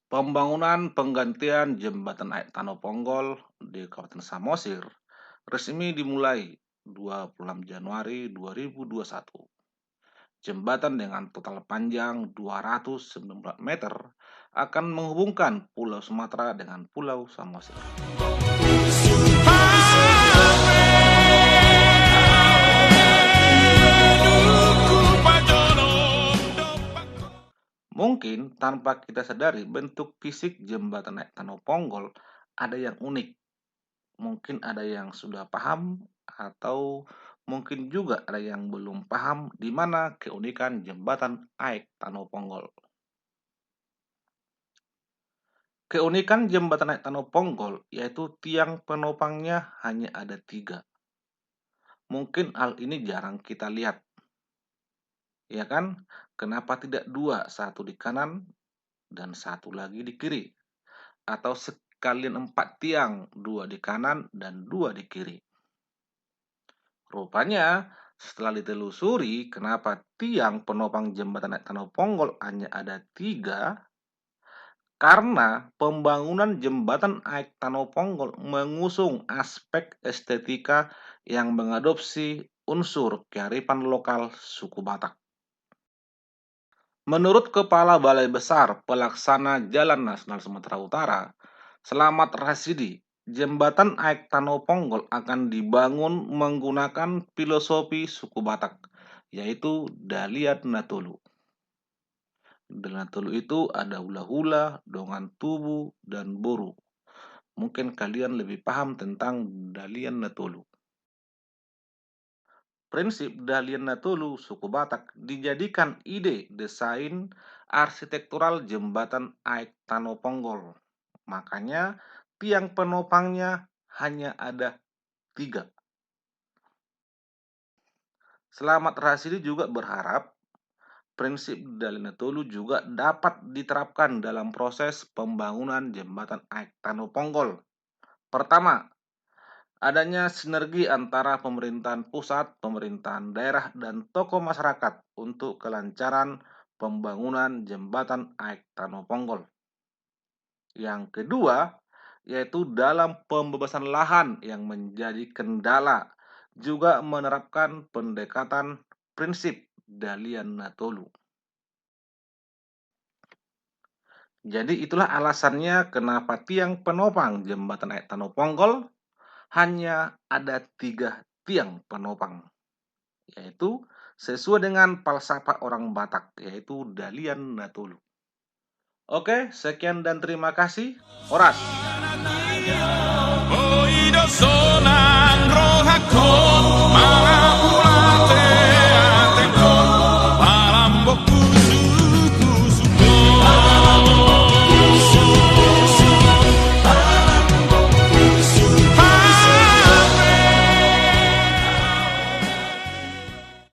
Pembangunan penggantian jembatan air Tanah Ponggol di Kabupaten Samosir resmi dimulai 26 Januari 2021. Jembatan dengan total panjang 290 meter akan menghubungkan Pulau Sumatera dengan Pulau Samosir. Mungkin tanpa kita sadari bentuk fisik jembatan naik Tanah Ponggol ada yang unik. Mungkin ada yang sudah paham atau mungkin juga ada yang belum paham di mana keunikan jembatan Aek Tanah Ponggol. Keunikan jembatan Aek Tanah Ponggol yaitu tiang penopangnya hanya ada 3. Mungkin hal ini jarang kita lihat. Ya kan? Kenapa tidak 2, satu di kanan dan satu lagi di kiri? Atau sekalian 4 tiang, 2 di kanan dan 2 di kiri. Rupanya, setelah ditelusuri kenapa tiang penopang jembatan Aek Tanah Ponggol hanya ada 3, karena pembangunan jembatan Aek Tanah Ponggol mengusung aspek estetika yang mengadopsi unsur kearifan lokal suku Batak. Menurut Kepala Balai Besar Pelaksana Jalan Nasional Sumatera Utara, Selamat Rasidi, jembatan Aek Tanah Ponggol akan dibangun menggunakan filosofi suku Batak, yaitu Dalian Natolu. Dalian Natolu itu ada hula-hula, dongan tubu, dan boru. Mungkin kalian lebih paham tentang Dalian Natolu. Prinsip Dalian Natolu suku Batak dijadikan ide desain arsitektural jembatan Aek Tanah Ponggol. Makanya tiang penopangnya hanya ada 3. Selamat Rasidi juga berharap prinsip Dalian Natolu juga dapat diterapkan dalam proses pembangunan jembatan Aek Tanah Ponggol. Pertama, adanya sinergi antara pemerintahan pusat, pemerintahan daerah, dan tokoh masyarakat untuk kelancaran pembangunan jembatan Aek Tanah Ponggol. Yang kedua, yaitu dalam pembebasan lahan yang menjadi kendala, juga menerapkan pendekatan prinsip Dalian Natolu. Jadi itulah alasannya kenapa tiang penopang jembatan Aek Tanah Ponggol hanya ada 3 tiang penopang, yaitu sesuai dengan falsafah orang Batak, yaitu Dalian Natolu. Oke, sekian dan terima kasih. Horas. Oídos sonan roja con